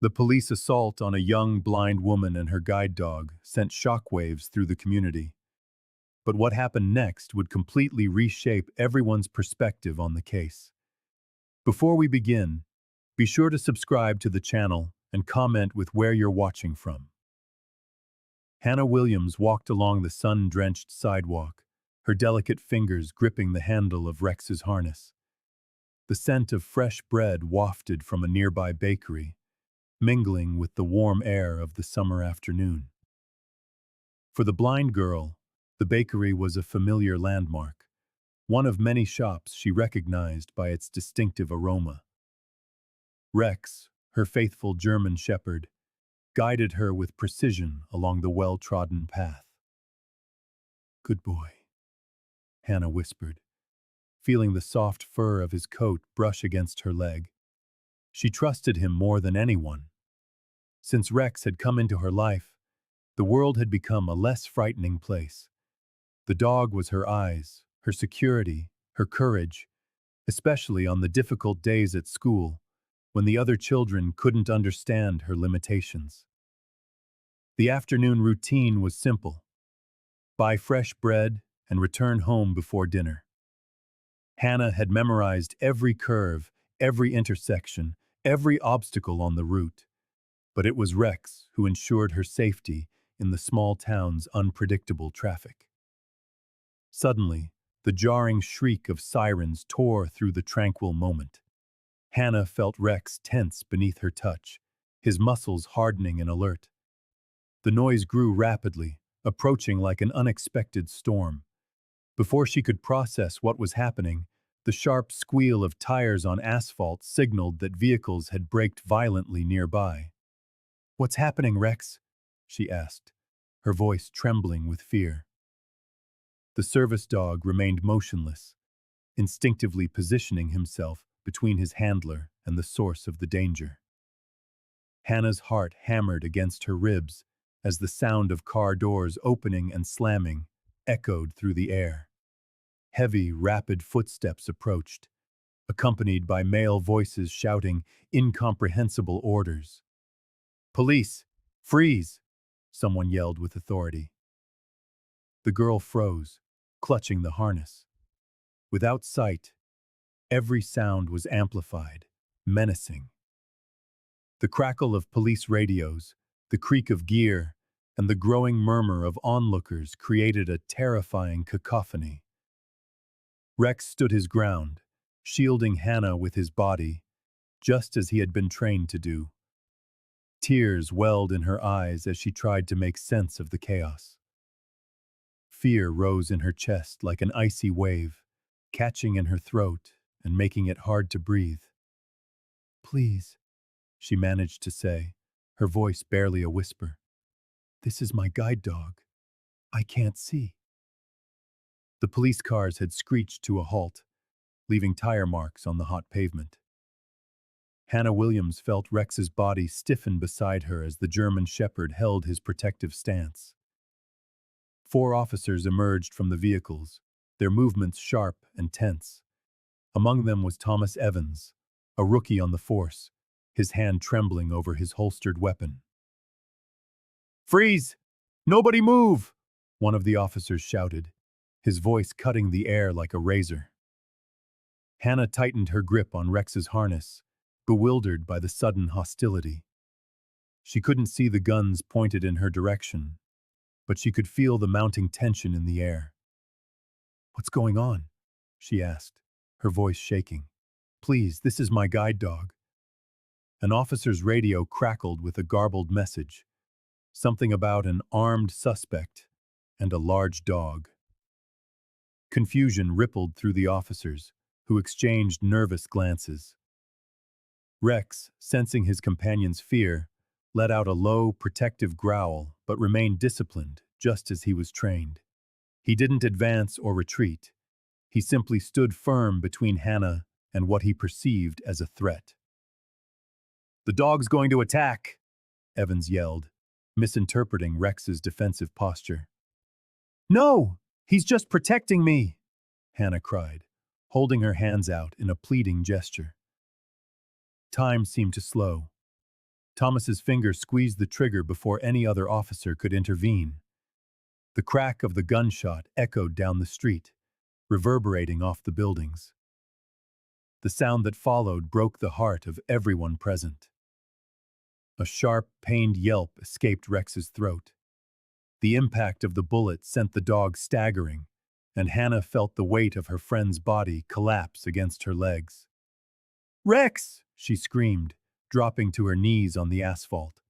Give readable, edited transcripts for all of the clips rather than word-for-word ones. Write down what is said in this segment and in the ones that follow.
The police assault on a young blind woman and her guide dog sent shockwaves through the community. But what happened next would completely reshape everyone's perspective on the case. Before we begin, be sure to subscribe to the channel and comment with where you're watching from. Hannah Williams walked along the sun-drenched sidewalk, her delicate fingers gripping the handle of Rex's harness. The scent of fresh bread wafted from a nearby bakery, mingling with the warm air of the summer afternoon. For the blind girl, the bakery was a familiar landmark, one of many shops she recognized by its distinctive aroma. Rex, her faithful German shepherd, guided her with precision along the well-trodden path. "Good boy," Hannah whispered, feeling the soft fur of his coat brush against her leg. She trusted him more than anyone. Since Rex had come into her life, the world had become a less frightening place. The dog was her eyes, her security, her courage, especially on the difficult days at school, when the other children couldn't understand her limitations. The afternoon routine was simple: buy fresh bread and return home before dinner. Hannah had memorized every curve, every intersection, every obstacle on the route, but it was Rex who ensured her safety in the small town's unpredictable traffic. Suddenly, the jarring shriek of sirens tore through the tranquil moment. Hannah felt Rex tense beneath her touch, his muscles hardening and alert. The noise grew rapidly, approaching like an unexpected storm. Before she could process what was happening, the sharp squeal of tires on asphalt signaled that vehicles had braked violently nearby. "What's happening, Rex?" she asked, her voice trembling with fear. The service dog remained motionless, instinctively positioning himself between his handler and the source of the danger. Hannah's heart hammered against her ribs as the sound of car doors opening and slamming echoed through the air. Heavy, rapid footsteps approached, accompanied by male voices shouting incomprehensible orders. "Police! Freeze!" someone yelled with authority. The girl froze, clutching the harness. Without sight, every sound was amplified, menacing. The crackle of police radios, the creak of gear, and the growing murmur of onlookers created a terrifying cacophony. Rex stood his ground, shielding Hannah with his body, just as he had been trained to do. Tears welled in her eyes as she tried to make sense of the chaos. Fear rose in her chest like an icy wave, catching in her throat and making it hard to breathe. "Please," she managed to say, her voice barely a whisper. "This is my guide dog. I can't see." The police cars had screeched to a halt, leaving tire marks on the hot pavement. Hannah Williams felt Rex's body stiffen beside her as the German shepherd held his protective stance. 4 officers emerged from the vehicles, their movements sharp and tense. Among them was Thomas Evans, a rookie on the force, his hand trembling over his holstered weapon. "Freeze! Nobody move!" one of the officers shouted, his voice cutting the air like a razor. Hannah tightened her grip on Rex's harness, bewildered by the sudden hostility. She couldn't see the guns pointed in her direction, but she could feel the mounting tension in the air. "What's going on?" she asked, her voice shaking. "Please, this is my guide dog." An officer's radio crackled with a garbled message, something about an armed suspect and a large dog. Confusion rippled through the officers, who exchanged nervous glances. Rex, sensing his companion's fear, let out a low, protective growl but remained disciplined, just as he was trained. He didn't advance or retreat. He simply stood firm between Hannah and what he perceived as a threat. "The dog's going to attack!" Evans yelled, misinterpreting Rex's defensive posture. "No! He's just protecting me!" Hannah cried, holding her hands out in a pleading gesture. Time seemed to slow. Thomas's finger squeezed the trigger before any other officer could intervene. The crack of the gunshot echoed down the street, reverberating off the buildings. The sound that followed broke the heart of everyone present. A sharp, pained yelp escaped Rex's throat. The impact of the bullet sent the dog staggering, and Hannah felt the weight of her friend's body collapse against her legs. "Rex!" she screamed, dropping to her knees on the asphalt.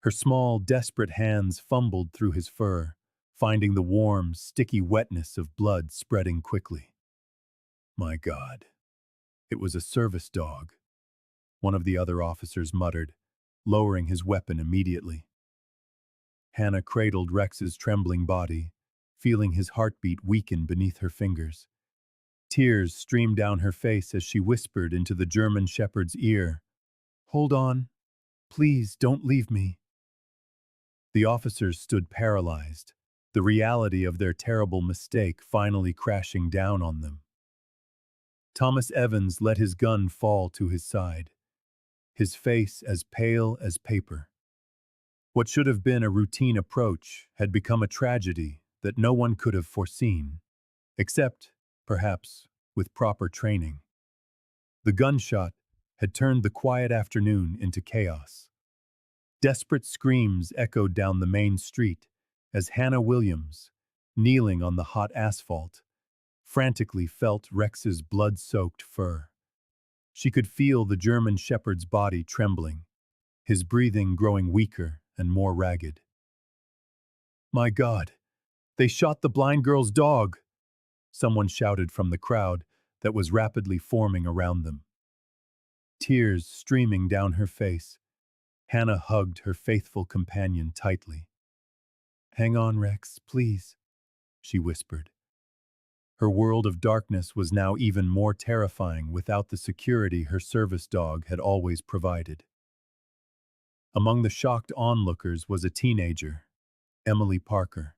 Her small, desperate hands fumbled through his fur, finding the warm, sticky wetness of blood spreading quickly. "My God." It was a service dog, one of the other officers muttered, lowering his weapon immediately. Hannah cradled Rex's trembling body, feeling his heartbeat weaken beneath her fingers. Tears streamed down her face as she whispered into the German shepherd's ear, "Hold on. Please don't leave me." The officers stood paralyzed, the reality of their terrible mistake finally crashing down on them. Thomas Evans let his gun fall to his side, his face as pale as paper. What should have been a routine approach had become a tragedy that no one could have foreseen, except, perhaps, with proper training. The gunshot had turned the quiet afternoon into chaos. Desperate screams echoed down the main street as Hannah Williams, kneeling on the hot asphalt, frantically felt Rex's blood-soaked fur. She could feel the German shepherd's body trembling, his breathing growing weaker and more ragged. "My God, they shot the blind girl's dog!" Someone shouted from the crowd that was rapidly forming around them. Tears streaming down her face, Hannah hugged her faithful companion tightly. "Hang on, Rex, please," she whispered. Her world of darkness was now even more terrifying without the security her service dog had always provided. Among the shocked onlookers was a teenager, Emily Parker.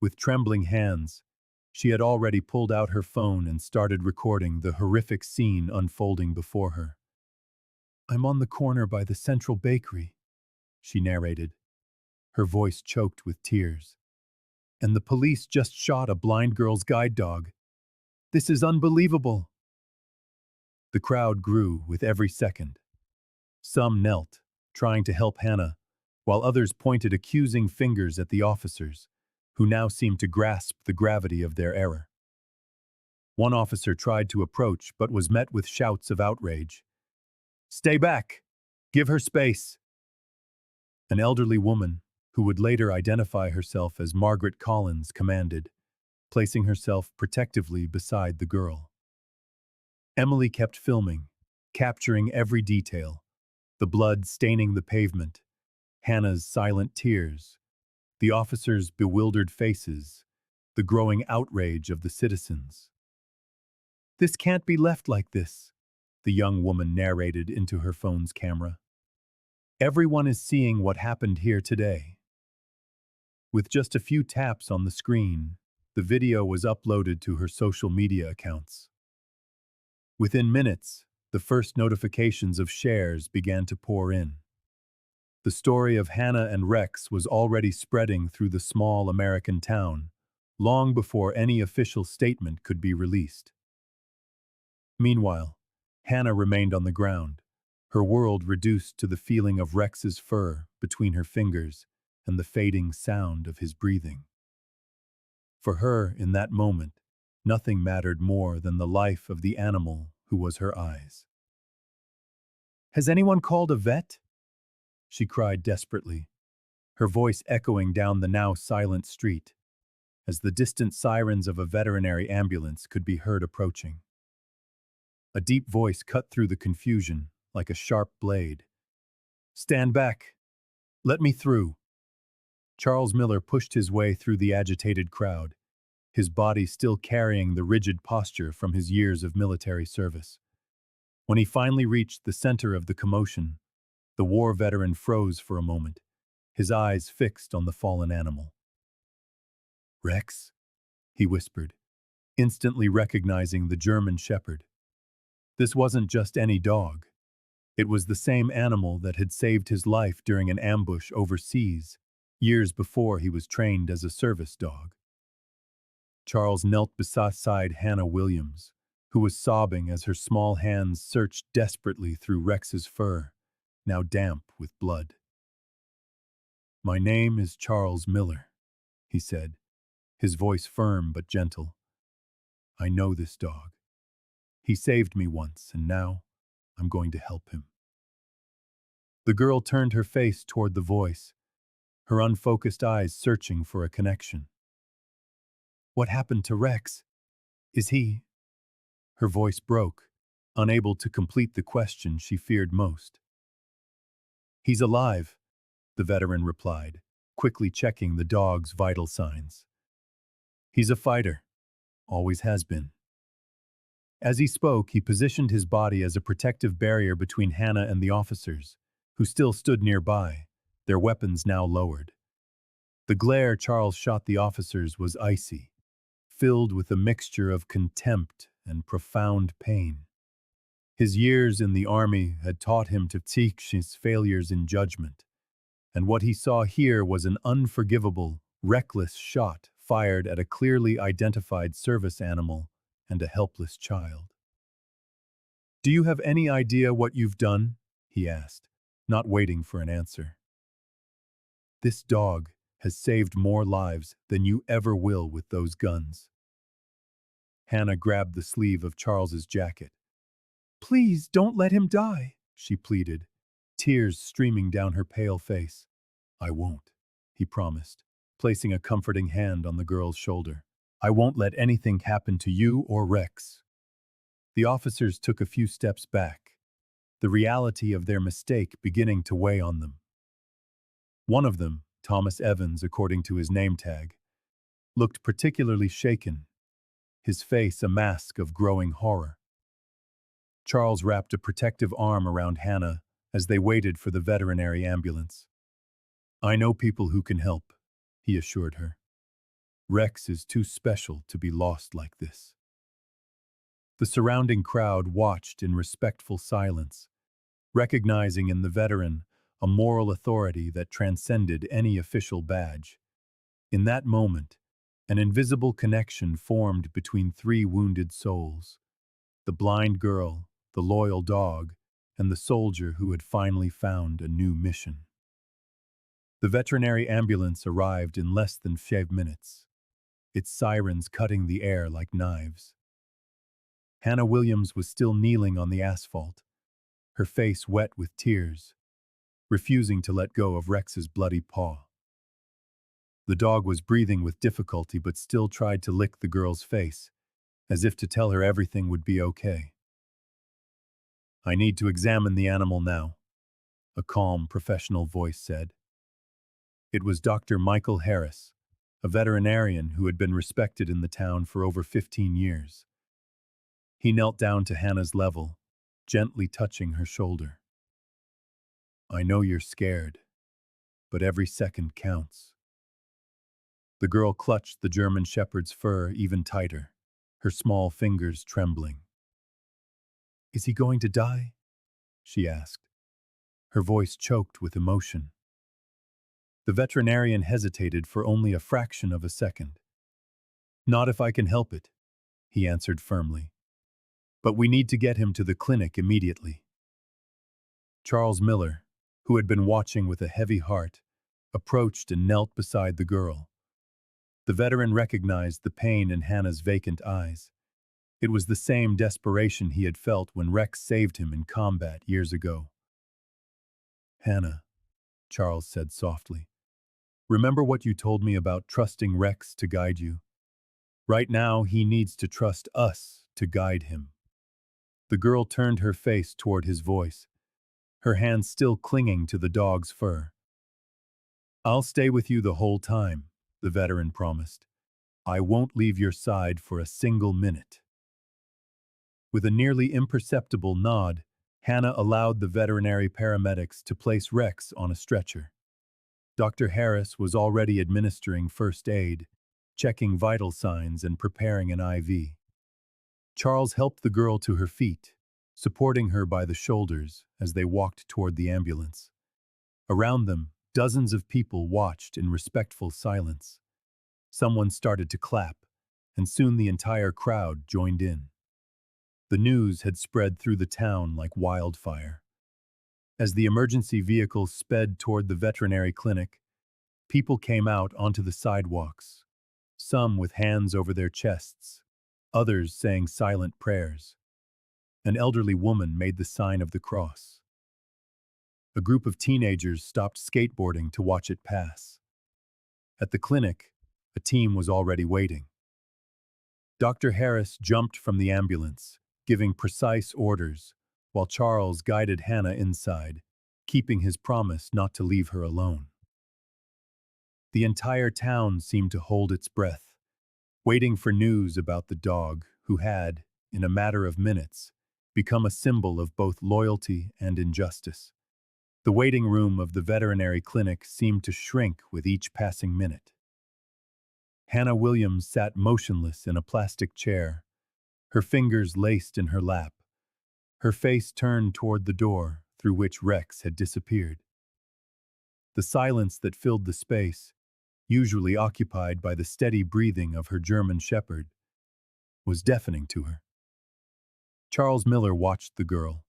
With trembling hands, she had already pulled out her phone and started recording the horrific scene unfolding before her. "I'm on the corner by the Central Bakery," she narrated, her voice choked with tears. "And the police just shot a blind girl's guide dog. This is unbelievable." The crowd grew with every second. Some knelt, trying to help Hannah, while others pointed accusing fingers at the officers, who now seemed to grasp the gravity of their error. One officer tried to approach but was met with shouts of outrage. "Stay back! Give her space!" An elderly woman, who would later identify herself as Margaret Collins, commanded, placing herself protectively beside the girl. Emily kept filming, capturing every detail, the blood staining the pavement, Hannah's silent tears, the officers' bewildered faces, the growing outrage of the citizens. "This can't be left like this," the young woman narrated into her phone's camera. "Everyone is seeing what happened here today." With just a few taps on the screen, the video was uploaded to her social media accounts. Within minutes, the first notifications of shares began to pour in. The story of Hannah and Rex was already spreading through the small American town, long before any official statement could be released. Meanwhile, Hannah remained on the ground, her world reduced to the feeling of Rex's fur between her fingers and the fading sound of his breathing. For her, in that moment, nothing mattered more than the life of the animal who was her eyes. "Has anyone called a vet?" she cried desperately, her voice echoing down the now silent street, as the distant sirens of a veterinary ambulance could be heard approaching. A deep voice cut through the confusion like a sharp blade. "Stand back! Let me through!" Charles Miller pushed his way through the agitated crowd, his body still carrying the rigid posture from his years of military service. When he finally reached the center of the commotion, the war veteran froze for a moment, his eyes fixed on the fallen animal. "Rex?" he whispered, instantly recognizing the German shepherd. This wasn't just any dog. It was the same animal that had saved his life during an ambush overseas, years before he was trained as a service dog. Charles knelt beside Hannah Williams, who was sobbing as her small hands searched desperately through Rex's fur, now damp with blood. "My name is Charles Miller," he said, his voice firm but gentle. "I know this dog. He saved me once, and now I'm going to help him." The girl turned her face toward the voice, her unfocused eyes searching for a connection. "What happened to Rex? Is he—" Her voice broke, unable to complete the question she feared most. "He's alive," the veteran replied, quickly checking the dog's vital signs. "He's a fighter. Always has been." As he spoke, he positioned his body as a protective barrier between Hannah and the officers, who still stood nearby, their weapons now lowered. The glare Charles shot the officers was icy, filled with a mixture of contempt and profound pain. His years in the army had taught him to seek his failures in judgment, and what he saw here was an unforgivable, reckless shot fired at a clearly identified service animal and a helpless child. "Do you have any idea what you've done?" he asked, not waiting for an answer. "This dog has saved more lives than you ever will with those guns." Hannah grabbed the sleeve of Charles's jacket. "Please don't let him die," she pleaded, tears streaming down her pale face. "I won't," he promised, placing a comforting hand on the girl's shoulder. "I won't let anything happen to you or Rex." The officers took a few steps back, the reality of their mistake beginning to weigh on them. One of them, Thomas Evans according to his name tag, looked particularly shaken, his face a mask of growing horror. Charles wrapped a protective arm around Hannah as they waited for the veterinary ambulance. "I know people who can help," he assured her. "Rex is too special to be lost like this." The surrounding crowd watched in respectful silence, recognizing in the veteran a moral authority that transcended any official badge. In that moment, an invisible connection formed between three wounded souls: the blind girl, the loyal dog, and the soldier who had finally found a new mission. The veterinary ambulance arrived in less than 5 minutes, its sirens cutting the air like knives. Hannah Williams was still kneeling on the asphalt, her face wet with tears, refusing to let go of Rex's bloody paw. The dog was breathing with difficulty but still tried to lick the girl's face, as if to tell her everything would be okay. "I need to examine the animal now," a calm, professional voice said. It was Dr. Michael Harris, a veterinarian who had been respected in the town for over 15 years. He knelt down to Hannah's level, gently touching her shoulder. "I know you're scared, but every second counts." The girl clutched the German shepherd's fur even tighter, her small fingers trembling. "Is he going to die?" she asked, her voice choked with emotion. The veterinarian hesitated for only a fraction of a second. "Not if I can help it," he answered firmly. "But we need to get him to the clinic immediately." Charles Miller, who had been watching with a heavy heart, approached and knelt beside the girl. The veteran recognized the pain in Hannah's vacant eyes. It was the same desperation he had felt when Rex saved him in combat years ago. "Hannah," Charles said softly, "remember what you told me about trusting Rex to guide you? Right now, he needs to trust us to guide him." The girl turned her face toward his voice, her hands still clinging to the dog's fur. "I'll stay with you the whole time," the veteran promised. "I won't leave your side for a single minute." With a nearly imperceptible nod, Hannah allowed the veterinary paramedics to place Rex on a stretcher. Dr. Harris was already administering first aid, checking vital signs and preparing an IV. Charles helped the girl to her feet, supporting her by the shoulders as they walked toward the ambulance. Around them, dozens of people watched in respectful silence. Someone started to clap, and soon the entire crowd joined in. The news had spread through the town like wildfire. As the emergency vehicle sped toward the veterinary clinic, people came out onto the sidewalks, some with hands over their chests, others saying silent prayers. An elderly woman made the sign of the cross. A group of teenagers stopped skateboarding to watch it pass. At the clinic, a team was already waiting. Dr. Harris jumped from the ambulance, giving precise orders, while Charles guided Hannah inside, keeping his promise not to leave her alone. The entire town seemed to hold its breath, waiting for news about the dog who had, in a matter of minutes, become a symbol of both loyalty and injustice. The waiting room of the veterinary clinic seemed to shrink with each passing minute. Hannah Williams sat motionless in a plastic chair, her fingers laced in her lap, her face turned toward the door through which Rex had disappeared. The silence that filled the space, usually occupied by the steady breathing of her German shepherd, was deafening to her. Charles Miller watched the girl,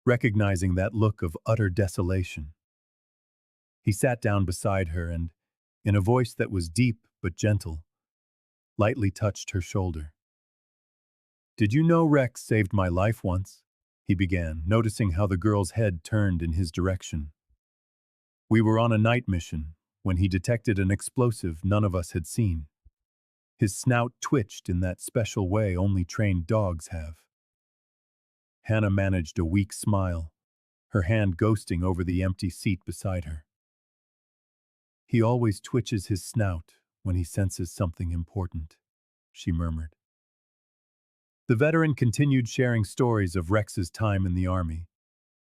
recognizing that look of utter desolation. He sat down beside her and, in a voice that was deep but gentle, lightly touched her shoulder. "Did you know Rex saved my life once?" he began, noticing how the girl's head turned in his direction. "We were on a night mission when he detected an explosive none of us had seen. His snout twitched in that special way only trained dogs have." Hannah managed a weak smile, her hand ghosting over the empty seat beside her. "He always twitches his snout when he senses something important," she murmured. The veteran continued sharing stories of Rex's time in the army,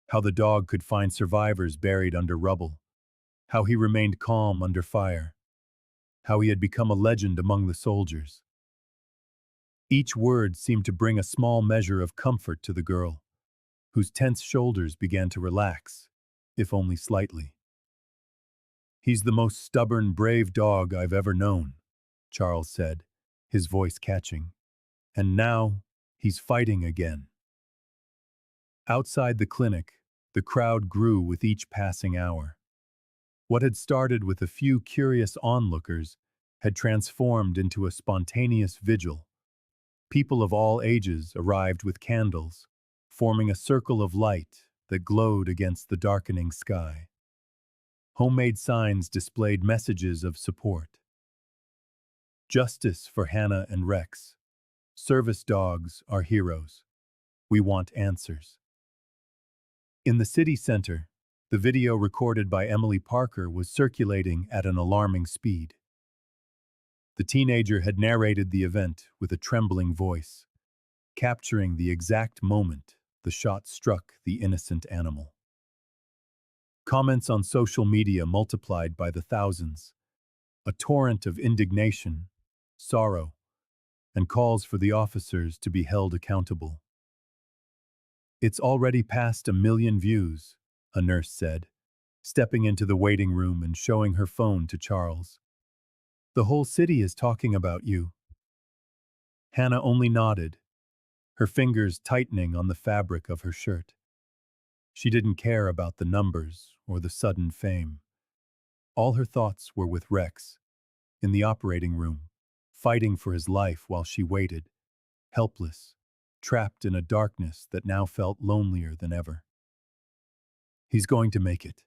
how the dog could find survivors buried under rubble, how he remained calm under fire, how he had become a legend among the soldiers. Each word seemed to bring a small measure of comfort to the girl, whose tense shoulders began to relax, if only slightly. "He's the most stubborn, brave dog I've ever known," Charles said, his voice catching. "And now, he's fighting again." Outside the clinic, the crowd grew with each passing hour. What had started with a few curious onlookers had transformed into a spontaneous vigil. People of all ages arrived with candles, forming a circle of light that glowed against the darkening sky. Homemade signs displayed messages of support. "Justice for Hannah and Rex. Service dogs are heroes. We want answers." In the city center, the video recorded by Emily Parker was circulating at an alarming speed. The teenager had narrated the event with a trembling voice, capturing the exact moment the shot struck the innocent animal. Comments on social media multiplied by the thousands, a torrent of indignation, sorrow, and calls for the officers to be held accountable. "It's already past 1 million views," a nurse said, stepping into the waiting room and showing her phone to Charles. "The whole city is talking about you." Hannah only nodded, her fingers tightening on the fabric of her shirt. She didn't care about the numbers or the sudden fame. All her thoughts were with Rex, in the operating room, fighting for his life while she waited, helpless, trapped in a darkness that now felt lonelier than ever. "He's going to make it,"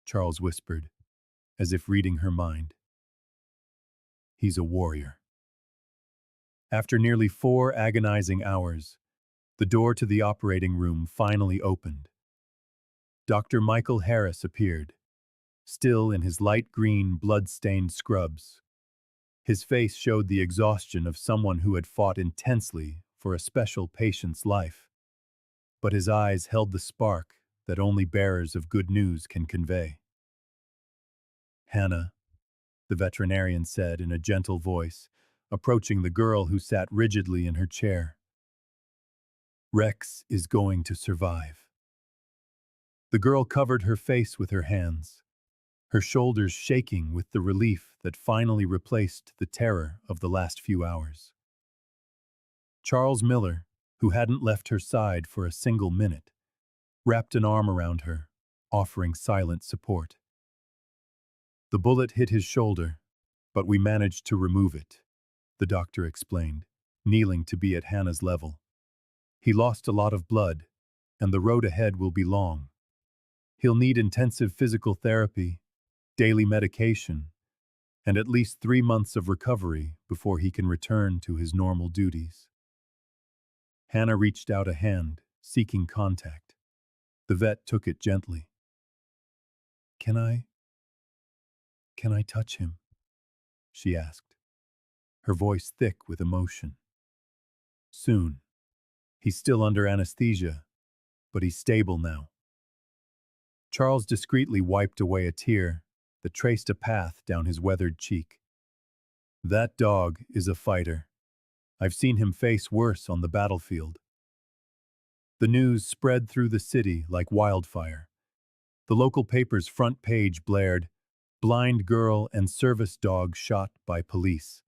Charles whispered, as if reading her mind. "He's a warrior." After nearly 4 agonizing hours, the door to the operating room finally opened. Dr. Michael Harris appeared, still in his light green, blood-stained scrubs. His face showed the exhaustion of someone who had fought intensely for a special patient's life. But his eyes held the spark that only bearers of good news can convey. "Hannah," the veterinarian said in a gentle voice, approaching the girl who sat rigidly in her chair. "Rex is going to survive." The girl covered her face with her hands, her shoulders shaking with the relief that finally replaced the terror of the last few hours. Charles Miller, who hadn't left her side for a single minute, wrapped an arm around her, offering silent support. The bullet hit his shoulder, but we managed to remove it, the doctor explained, kneeling to be at Hannah's level. He lost a lot of blood, and the road ahead will be long. He'll need intensive physical therapy, daily medication, and at least 3 months of recovery before he can return to his normal duties. Hannah reached out a hand, seeking contact. The vet took it gently. Can I touch him? She asked, her voice thick with emotion. Soon. He's still under anesthesia, but he's stable now. Charles discreetly wiped away a tear that traced a path down his weathered cheek. That dog is a fighter. I've seen him face worse on the battlefield. The news spread through the city like wildfire. The local paper's front page blared, "Blind girl and service dog shot by police."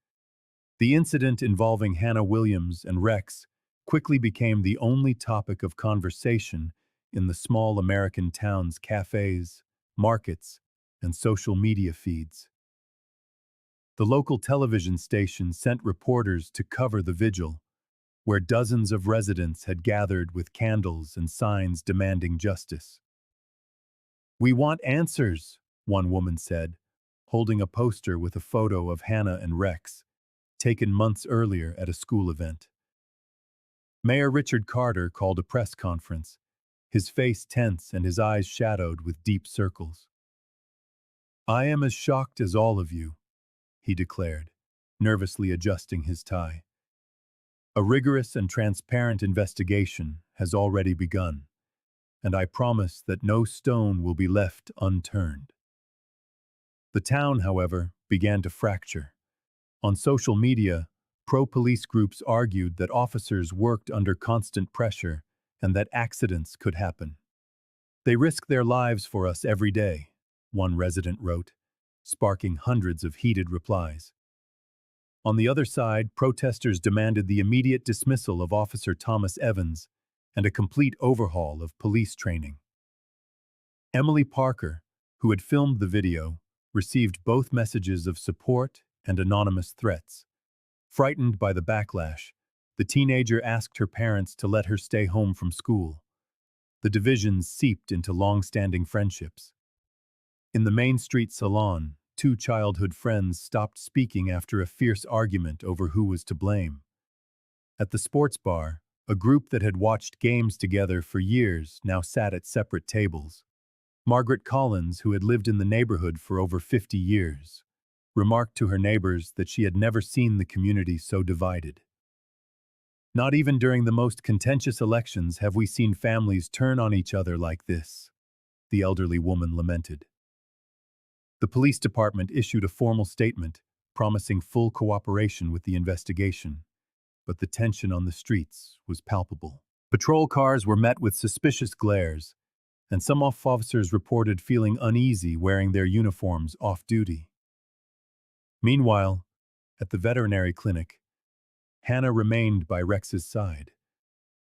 The incident involving Hannah Williams and Rex quickly became the only topic of conversation in the small American town's cafes, markets, and social media feeds. The local television station sent reporters to cover the vigil, where dozens of residents had gathered with candles and signs demanding justice. "We want answers," one woman said, holding a poster with a photo of Hannah and Rex, taken months earlier at a school event. Mayor Richard Carter called a press conference, his face tense and his eyes shadowed with deep circles. "I am as shocked as all of you," he declared, nervously adjusting his tie. "A rigorous and transparent investigation has already begun, and I promise that no stone will be left unturned." The town, however, began to fracture. On social media, pro-police groups argued that officers worked under constant pressure and that accidents could happen. "They risk their lives for us every day," one resident wrote, sparking hundreds of heated replies. On the other side, protesters demanded the immediate dismissal of Officer Thomas Evans and a complete overhaul of police training. Emily Parker, who had filmed the video, received both messages of support and anonymous threats. Frightened by the backlash, the teenager asked her parents to let her stay home from school. The divisions seeped into long-standing friendships. In the Main Street salon, 2 childhood friends stopped speaking after a fierce argument over who was to blame. At the sports bar, a group that had watched games together for years now sat at separate tables. Margaret Collins, who had lived in the neighborhood for over 50 years, remarked to her neighbors that she had never seen the community so divided. "Not even during the most contentious elections have we seen families turn on each other like this," the elderly woman lamented. The police department issued a formal statement, promising full cooperation with the investigation, but the tension on the streets was palpable. Patrol cars were met with suspicious glares, and some officers reported feeling uneasy wearing their uniforms off-duty. Meanwhile, at the veterinary clinic, Hannah remained by Rex's side.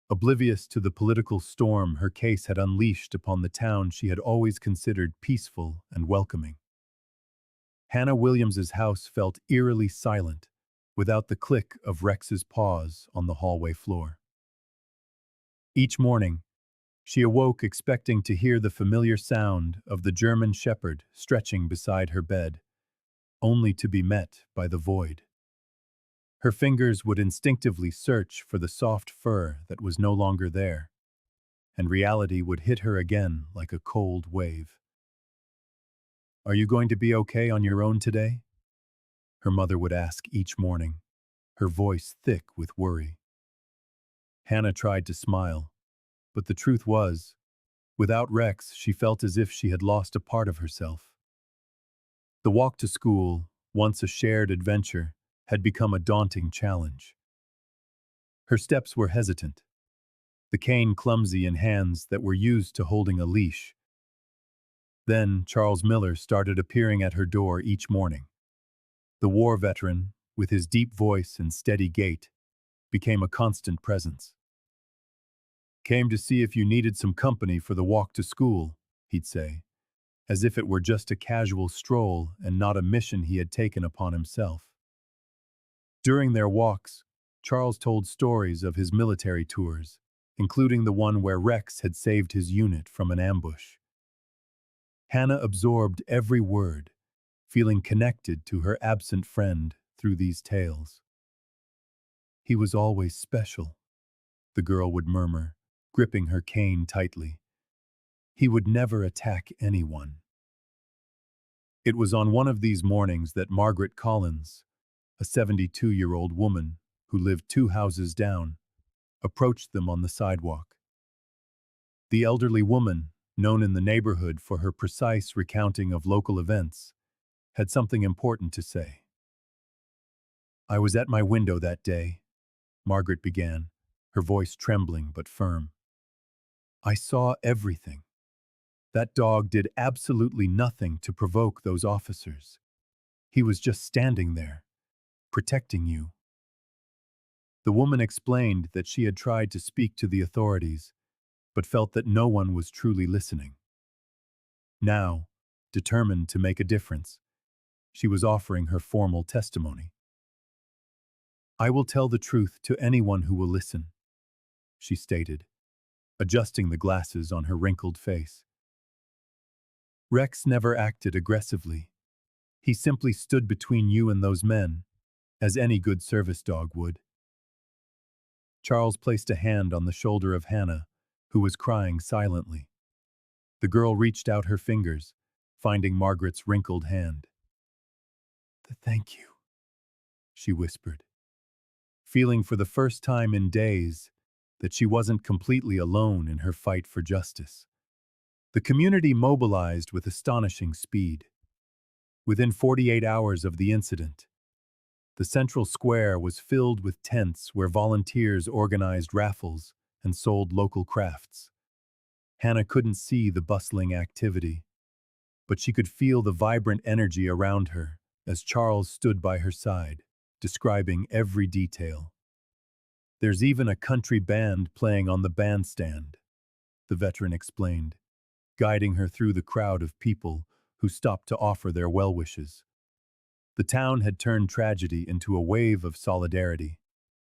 Oblivious to the political storm her case had unleashed upon the town she had always considered peaceful and welcoming. Hannah Williams's house felt eerily silent, without the click of Rex's paws on the hallway floor. Each morning, she awoke expecting to hear the familiar sound of the German shepherd stretching beside her bed, only to be met by the void. Her fingers would instinctively search for the soft fur that was no longer there, and reality would hit her again like a cold wave. "Are you going to be okay on your own today?" her mother would ask each morning, her voice thick with worry. Hannah tried to smile, but the truth was, without Rex, she felt as if she had lost a part of herself. The walk to school, once a shared adventure, had become a daunting challenge. Her steps were hesitant, the cane clumsy in hands that were used to holding a leash, Then Charles Miller started appearing at her door each morning. The war veteran, with his deep voice and steady gait, became a constant presence. "Came to see if you needed some company for the walk to school," he'd say, as if it were just a casual stroll and not a mission he had taken upon himself. During their walks, Charles told stories of his military tours, including the one where Rex had saved his unit from an ambush. Hannah absorbed every word, feeling connected to her absent friend through these tales. "He was always special," the girl would murmur, gripping her cane tightly. "He would never attack anyone." It was on one of these mornings that Margaret Collins, a 72-year-old woman who lived 2 houses down, approached them on the sidewalk. The elderly woman, known in the neighborhood for her precise recounting of local events, had something important to say. "I was at my window that day," Margaret began, her voice trembling but firm. "I saw everything. That dog did absolutely nothing to provoke those officers. He was just standing there, protecting you." The woman explained that she had tried to speak to the authorities, but felt that no one was truly listening. Now, determined to make a difference, she was offering her formal testimony. "I will tell the truth to anyone who will listen," she stated, adjusting the glasses on her wrinkled face. "Rex never acted aggressively. He simply stood between you and those men, as any good service dog would." Charles placed a hand on the shoulder of Hannah, who was crying silently. The girl reached out her fingers, finding Margaret's wrinkled hand. "Thank you," she whispered, feeling for the first time in days that she wasn't completely alone in her fight for justice. The community mobilized with astonishing speed. Within 48 hours of the incident, the central square was filled with tents where volunteers organized raffles and sold local crafts. Hannah couldn't see the bustling activity, but she could feel the vibrant energy around her as Charles stood by her side, describing every detail. "There's even a country band playing on the bandstand," the veteran explained, guiding her through the crowd of people who stopped to offer their well wishes. The town had turned tragedy into a wave of solidarity.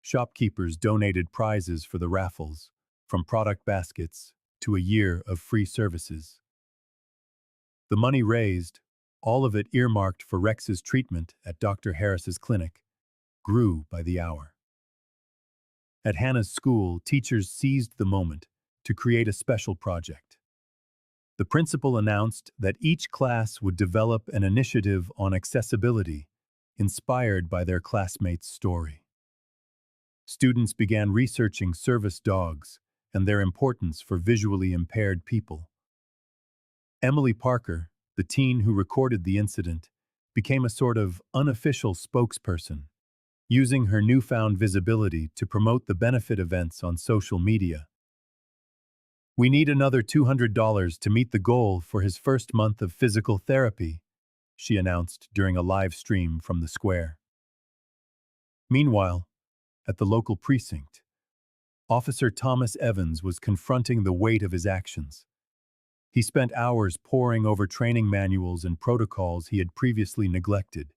Shopkeepers donated prizes for the raffles, from product baskets to a year of free services. The money raised, all of it earmarked for Rex's treatment at Dr. Harris's clinic, grew by the hour. At Hannah's school, teachers seized the moment to create a special project. The principal announced that each class would develop an initiative on accessibility, inspired by their classmates' story. Students began researching service dogs and their importance for visually impaired people. Emily Parker, the teen who recorded the incident, became a sort of unofficial spokesperson, using her newfound visibility to promote the benefit events on social media. "We need another $200 to meet the goal for his first month of physical therapy," she announced during a live stream from the square. Meanwhile, at the local precinct, Officer Thomas Evans was confronting the weight of his actions. He spent hours poring over training manuals and protocols he had previously neglected,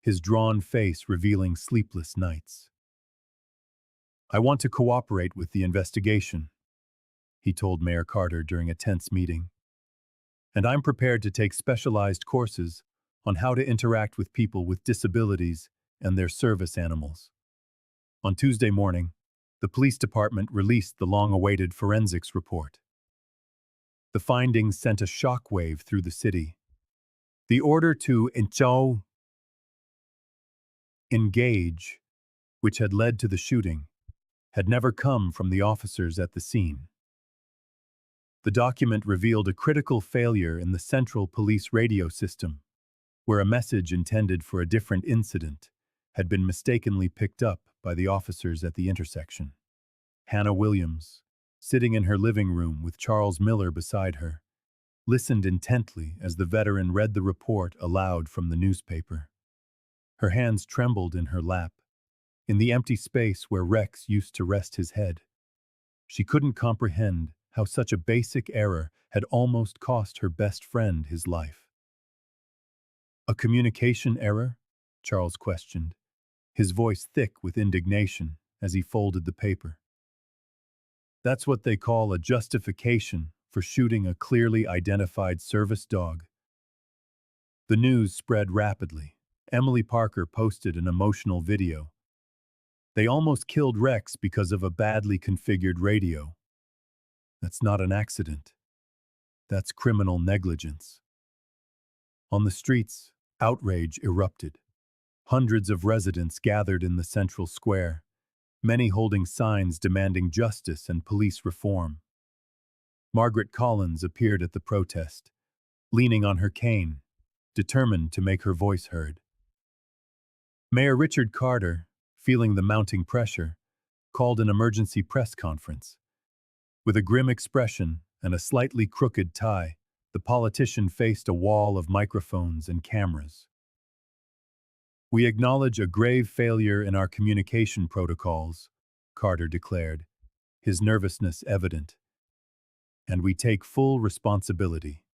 his drawn face revealing sleepless nights. "I want to cooperate with the investigation," he told Mayor Carter during a tense meeting. "And I'm prepared to take specialized courses on how to interact with people with disabilities and their service animals." On Tuesday morning, the police department released the long-awaited forensics report. The findings sent a shockwave through the city. The order to engage, which had led to the shooting, had never come from the officers at the scene. The document revealed a critical failure in the central police radio system, where a message intended for a different incident had been mistakenly picked up by the officers at the intersection. Hannah Williams, sitting in her living room with Charles Miller beside her, listened intently as the veteran read the report aloud from the newspaper. Her hands trembled in her lap, in the empty space where Rex used to rest his head. She couldn't comprehend how such a basic error had almost cost her best friend his life. A communication error? Charles questioned, his voice thick with indignation as he folded the paper. That's what they call a justification for shooting a clearly identified service dog. The news spread rapidly. Emily Parker posted an emotional video. They almost killed Rex because of a badly configured radio. That's not an accident. That's criminal negligence. On the streets, outrage erupted. Hundreds of residents gathered in the central square, many holding signs demanding justice and police reform. Margaret Collins appeared at the protest, leaning on her cane, determined to make her voice heard. Mayor Richard Carter, feeling the mounting pressure, called an emergency press conference. With a grim expression and a slightly crooked tie, the politician faced a wall of microphones and cameras. We acknowledge a grave failure in our communication protocols, Carter declared, his nervousness evident. And we take full responsibility.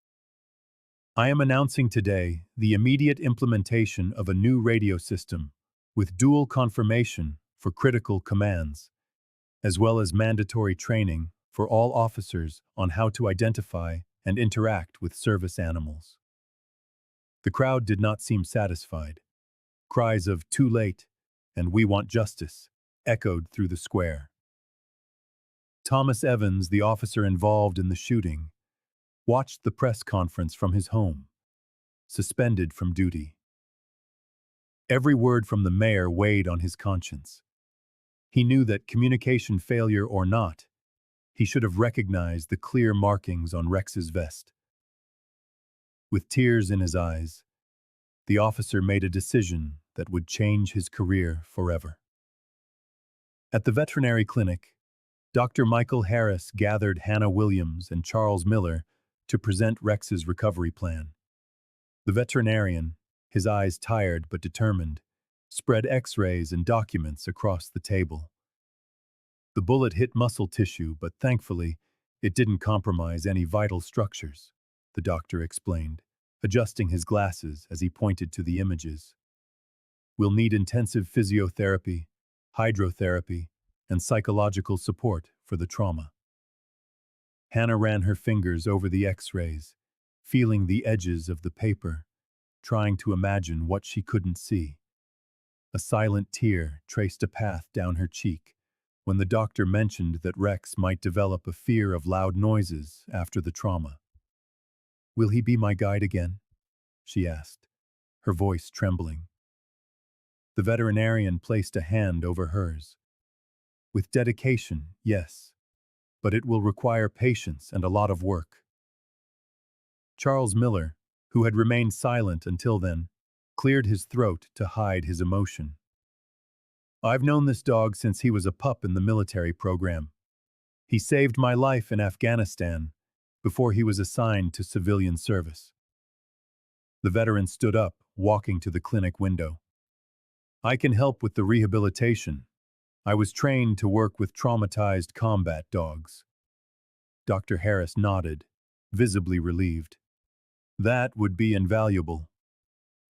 I am announcing today the immediate implementation of a new radio system with dual confirmation for critical commands, as well as mandatory training for all officers on how to identify and interact with service animals. The crowd did not seem satisfied. Cries of "too late" and "we want justice" echoed through the square. Thomas Evans, the officer involved in the shooting, watched the press conference from his home, suspended from duty. Every word from the mayor weighed on his conscience. He knew that, communication failure or not, he should have recognized the clear markings on Rex's vest. With tears in his eyes, the officer made a decision that would change his career forever. At the veterinary clinic, Dr. Michael Harris gathered Hannah Williams and Charles Miller to present Rex's recovery plan. The veterinarian, his eyes tired but determined, spread X-rays and documents across the table. The bullet hit muscle tissue, but thankfully, it didn't compromise any vital structures, the doctor explained, adjusting his glasses as he pointed to the images. We'll need intensive physiotherapy, hydrotherapy, and psychological support for the trauma. Hannah ran her fingers over the X-rays, feeling the edges of the paper, trying to imagine what she couldn't see. A silent tear traced a path down her cheek when the doctor mentioned that Rex might develop a fear of loud noises after the trauma. "Will he be my guide again?" she asked, her voice trembling. The veterinarian placed a hand over hers. "With dedication, yes, but it will require patience and a lot of work." Charles Miller, who had remained silent until then, cleared his throat to hide his emotion. "I've known this dog since he was a pup in the military program. He saved my life in Afghanistan before he was assigned to civilian service." The veteran stood up, walking to the clinic window. "I can help with the rehabilitation. I was trained to work with traumatized combat dogs." Dr. Harris nodded, visibly relieved. "That would be invaluable.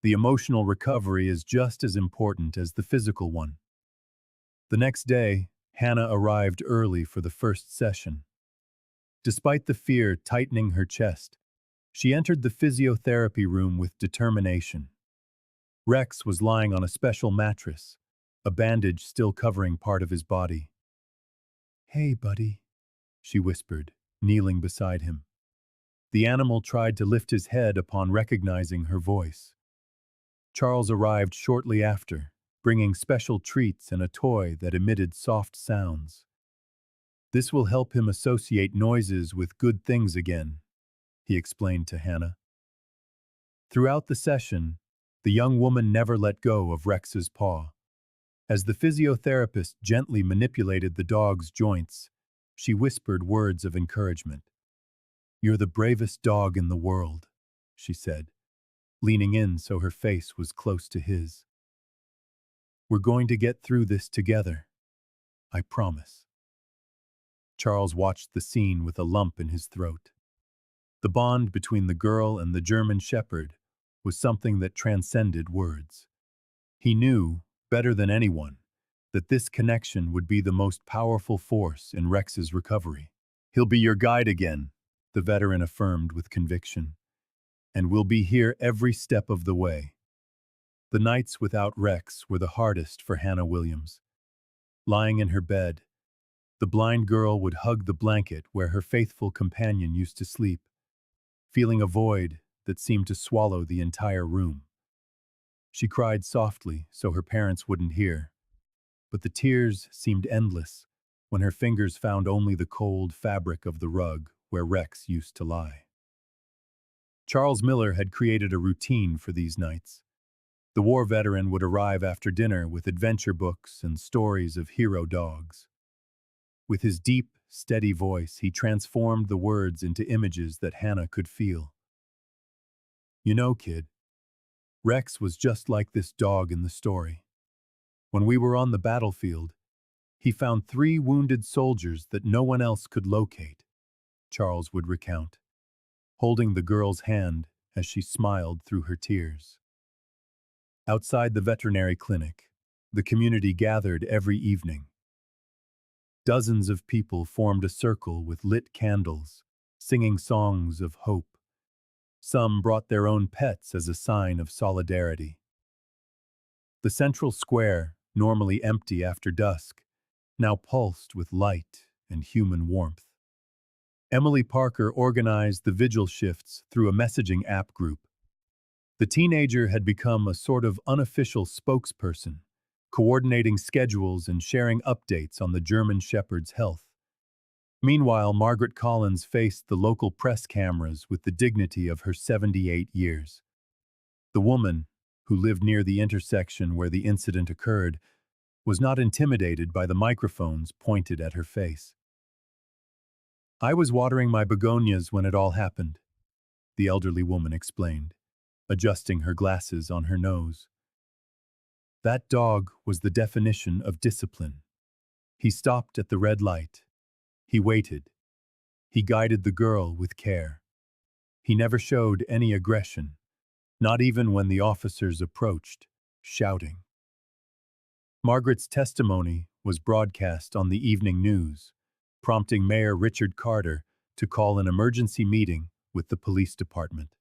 The emotional recovery is just as important as the physical one." The next day, Hannah arrived early for the first session. Despite the fear tightening her chest, she entered the physiotherapy room with determination. Rex was lying on a special mattress, a bandage still covering part of his body. "Hey, buddy," she whispered, kneeling beside him. The animal tried to lift his head upon recognizing her voice. Charles arrived shortly after, bringing special treats and a toy that emitted soft sounds. "This will help him associate noises with good things again," he explained to Hannah. Throughout the session, the young woman never let go of Rex's paw. As the physiotherapist gently manipulated the dog's joints, she whispered words of encouragement. You're the bravest dog in the world, she said, leaning in so her face was close to his. We're going to get through this together, I promise. Charles watched the scene with a lump in his throat. The bond between the girl and the German shepherd was something that transcended words. He knew, better than anyone, that this connection would be the most powerful force in Rex's recovery. He'll be your guide again, the veteran affirmed with conviction, and we'll be here every step of the way. The nights without Rex were the hardest for Hannah Williams. Lying in her bed, the blind girl would hug the blanket where her faithful companion used to sleep, feeling a void that seemed to swallow the entire room. She cried softly so her parents wouldn't hear, but the tears seemed endless when her fingers found only the cold fabric of the rug where Rex used to lie. Charles Miller had created a routine for these nights. The war veteran would arrive after dinner with adventure books and stories of hero dogs. With his deep, steady voice, he transformed the words into images that Hannah could feel. You know, kid, Rex was just like this dog in the story. When we were on the battlefield, he found 3 wounded soldiers that no one else could locate, Charles would recount, holding the girl's hand as she smiled through her tears. Outside the veterinary clinic, the community gathered every evening. Dozens of people formed a circle with lit candles, singing songs of hope. Some brought their own pets as a sign of solidarity. The central square, normally empty after dusk, now pulsed with light and human warmth. Emily Parker organized the vigil shifts through a messaging app group. The teenager had become a sort of unofficial spokesperson, coordinating schedules and sharing updates on the German shepherd's health. Meanwhile, Margaret Collins faced the local press cameras with the dignity of her 78 years. The woman, who lived near the intersection where the incident occurred, was not intimidated by the microphones pointed at her face. I was watering my begonias when it all happened, the elderly woman explained, adjusting her glasses on her nose. That dog was the definition of discipline. He stopped at the red light. He waited. He guided the girl with care. He never showed any aggression, not even when the officers approached, shouting. Margaret's testimony was broadcast on the evening news, prompting Mayor Richard Carter to call an emergency meeting with the police department.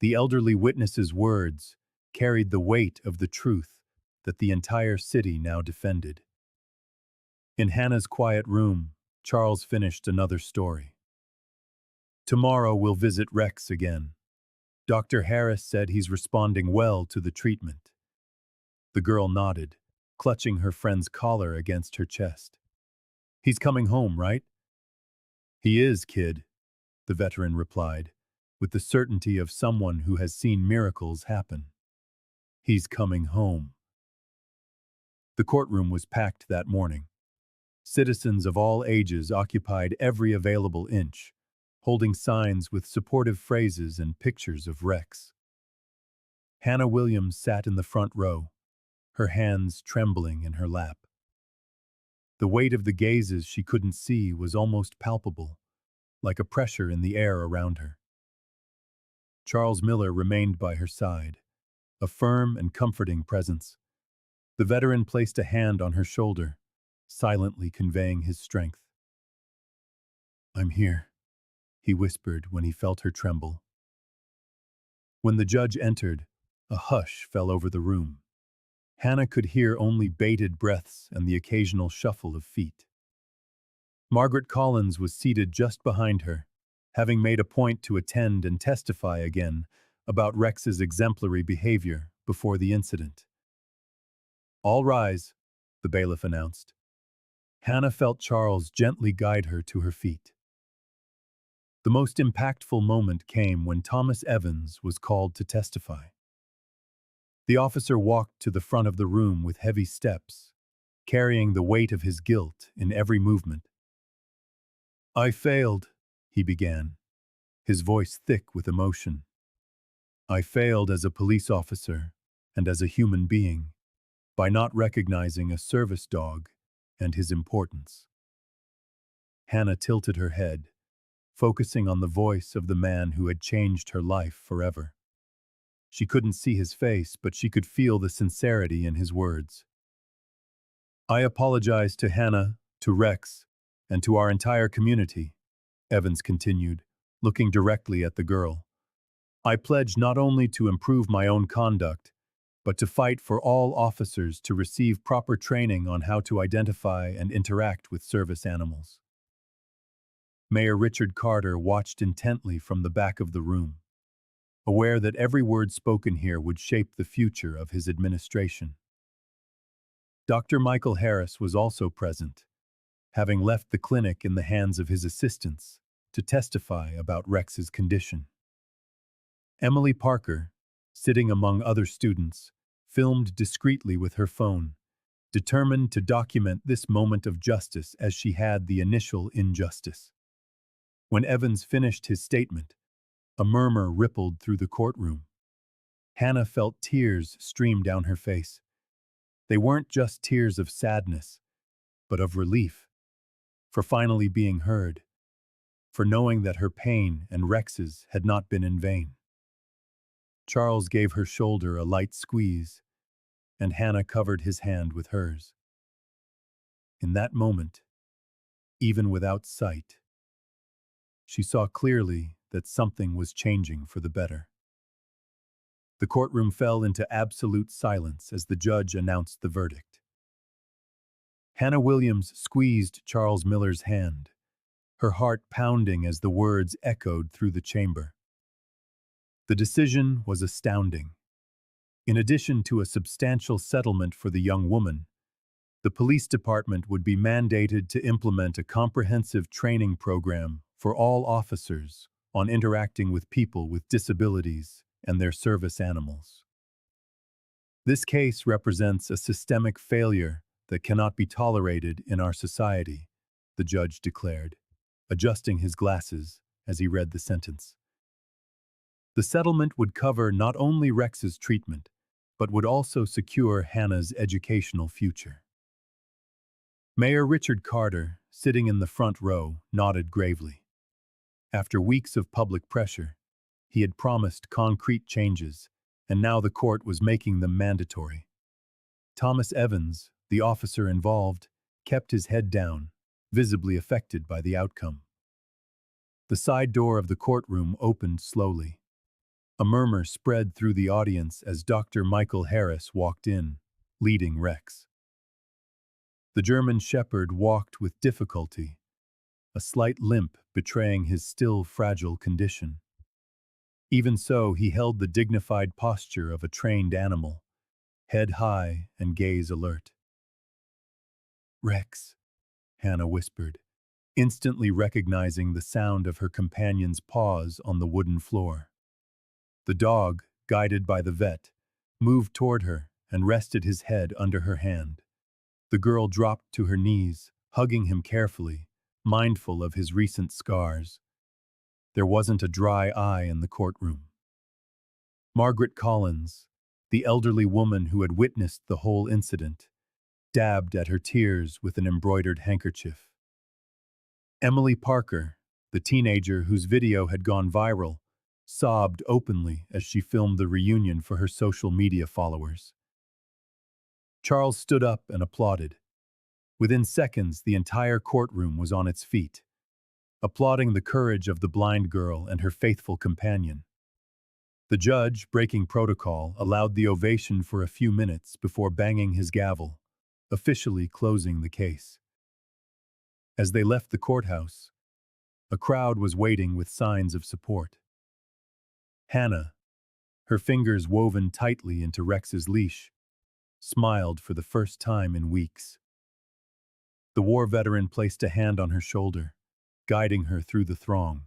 The elderly witness's words carried the weight of the truth that the entire city now defended. In Hannah's quiet room, Charles finished another story. Tomorrow we'll visit Rex again. Dr. Harris said he's responding well to the treatment. The girl nodded, clutching her friend's collar against her chest. He's coming home, right? He is, kid, the veteran replied, with the certainty of someone who has seen miracles happen. He's coming home. The courtroom was packed that morning. Citizens of all ages occupied every available inch, holding signs with supportive phrases and pictures of Rex. Hannah Williams sat in the front row, her hands trembling in her lap. The weight of the gazes she couldn't see was almost palpable, like a pressure in the air around her. Charles Miller remained by her side, a firm and comforting presence. The veteran placed a hand on her shoulder, silently conveying his strength. I'm here, he whispered when he felt her tremble. When the judge entered, a hush fell over the room. Hannah could hear only bated breaths and the occasional shuffle of feet. Margaret Collins was seated just behind her, having made a point to attend and testify again about Rex's exemplary behavior before the incident. All rise, the bailiff announced. Hannah felt Charles gently guide her to her feet. The most impactful moment came when Thomas Evans was called to testify. The officer walked to the front of the room with heavy steps, carrying the weight of his guilt in every movement. I failed, he began, his voice thick with emotion. I failed as a police officer and as a human being by not recognizing a service dog and his importance. Hannah tilted her head, focusing on the voice of the man who had changed her life forever. She couldn't see his face, but she could feel the sincerity in his words. I apologize to Hannah, to Rex, and to our entire community, Evans continued, looking directly at the girl. I pledge not only to improve my own conduct, but to fight for all officers to receive proper training on how to identify and interact with service animals. Mayor Richard Carter watched intently from the back of the room, aware that every word spoken here would shape the future of his administration. Dr. Michael Harris was also present, having left the clinic in the hands of his assistants to testify about Rex's condition. Emily Parker, sitting among other students, filmed discreetly with her phone, determined to document this moment of justice as she had the initial injustice. When Evans finished his statement, a murmur rippled through the courtroom. Hannah felt tears stream down her face. They weren't just tears of sadness, but of relief, for finally being heard, for knowing that her pain and Rex's had not been in vain. Charles gave her shoulder a light squeeze, and Hannah covered his hand with hers. In that moment, even without sight, she saw clearly that something was changing for the better. The courtroom fell into absolute silence as the judge announced the verdict. Hannah Williams squeezed Charles Miller's hand, her heart pounding as the words echoed through the chamber. The decision was astounding. In addition to a substantial settlement for the young woman, the police department would be mandated to implement a comprehensive training program for all officers on interacting with people with disabilities and their service animals. This case represents a systemic failure that cannot be tolerated in our society, the judge declared, adjusting his glasses as he read the sentence. The settlement would cover not only Rex's treatment, but would also secure Hannah's educational future. Mayor Richard Carter, sitting in the front row, nodded gravely. After weeks of public pressure, he had promised concrete changes, and now the court was making them mandatory. Thomas Evans, the officer involved, kept his head down, visibly affected by the outcome. The side door of the courtroom opened slowly. A murmur spread through the audience as Dr. Michael Harris walked in, leading Rex. The German shepherd walked with difficulty, a slight limp betraying his still fragile condition. Even so, he held the dignified posture of a trained animal, head high and gaze alert. Rex, Hannah whispered, instantly recognizing the sound of her companion's paws on the wooden floor. The dog, guided by the vet, moved toward her and rested his head under her hand. The girl dropped to her knees, hugging him carefully, mindful of his recent scars. There wasn't a dry eye in the courtroom. Margaret Collins, the elderly woman who had witnessed the whole incident, dabbed at her tears with an embroidered handkerchief. Emily Parker, the teenager whose video had gone viral, sobbed openly as she filmed the reunion for her social media followers. Charles stood up and applauded. Within seconds, the entire courtroom was on its feet, applauding the courage of the blind girl and her faithful companion. The judge, breaking protocol, allowed the ovation for a few minutes before banging his gavel, officially closing the case. As they left the courthouse, a crowd was waiting with signs of support. Hannah, her fingers woven tightly into Rex's leash, smiled for the first time in weeks. The war veteran placed a hand on her shoulder, guiding her through the throng.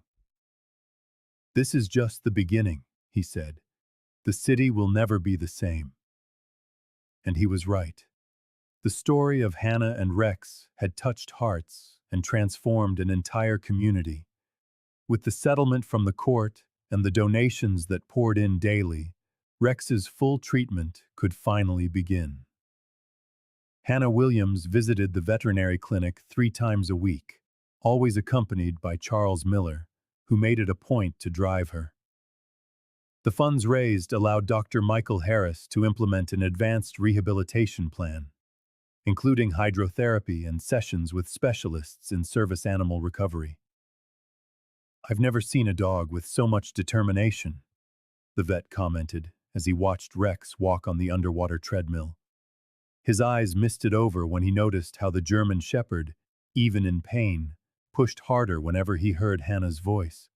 This is just the beginning, he said. The city will never be the same. And he was right. The story of Hannah and Rex had touched hearts and transformed an entire community. With the settlement from the court and the donations that poured in daily, Rex's full treatment could finally begin. Hannah Williams visited the veterinary clinic 3 times a week, always accompanied by Charles Miller, who made it a point to drive her. The funds raised allowed Dr. Michael Harris to implement an advanced rehabilitation plan, including hydrotherapy and sessions with specialists in service animal recovery. "I've never seen a dog with so much determination," the vet commented as he watched Rex walk on the underwater treadmill. His eyes misted over when he noticed how the German Shepherd, even in pain, pushed harder whenever he heard Hannah's voice.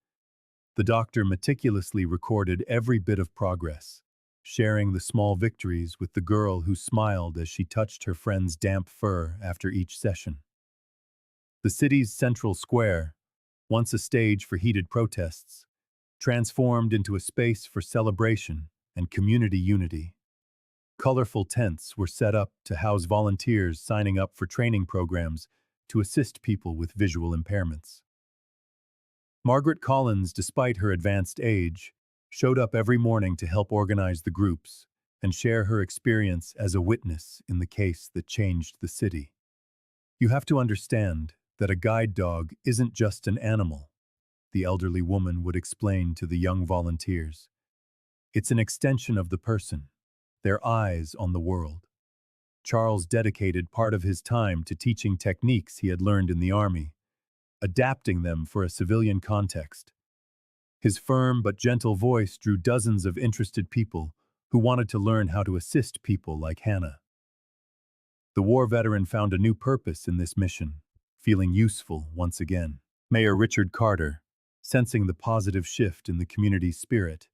The doctor meticulously recorded every bit of progress, sharing the small victories with the girl who smiled as she touched her friend's damp fur after each session. The city's central square, once a stage for heated protests, transformed into a space for celebration and community unity. Colorful tents were set up to house volunteers signing up for training programs to assist people with visual impairments. Margaret Collins, despite her advanced age, showed up every morning to help organize the groups and share her experience as a witness in the case that changed the city. "You have to understand that a guide dog isn't just an animal," the elderly woman would explain to the young volunteers. "It's an extension of the person, their eyes on the world." Charles dedicated part of his time to teaching techniques he had learned in the army, adapting them for a civilian context. His firm but gentle voice drew dozens of interested people who wanted to learn how to assist people like Hannah. The war veteran found a new purpose in this mission, feeling useful once again. Mayor Richard Carter, sensing the positive shift in the community's spirit,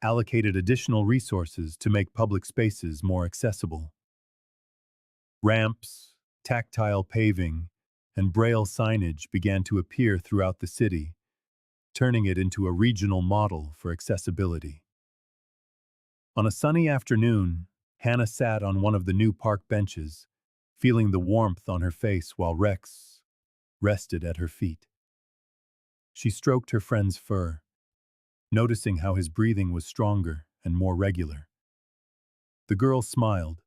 allocated additional resources to make public spaces more accessible. Ramps, tactile paving, and braille signage began to appear throughout the city, turning it into a regional model for accessibility. On a sunny afternoon, Hannah sat on one of the new park benches, feeling the warmth on her face while Rex rested at her feet. She stroked her friend's fur, noticing how his breathing was stronger and more regular. The girl smiled,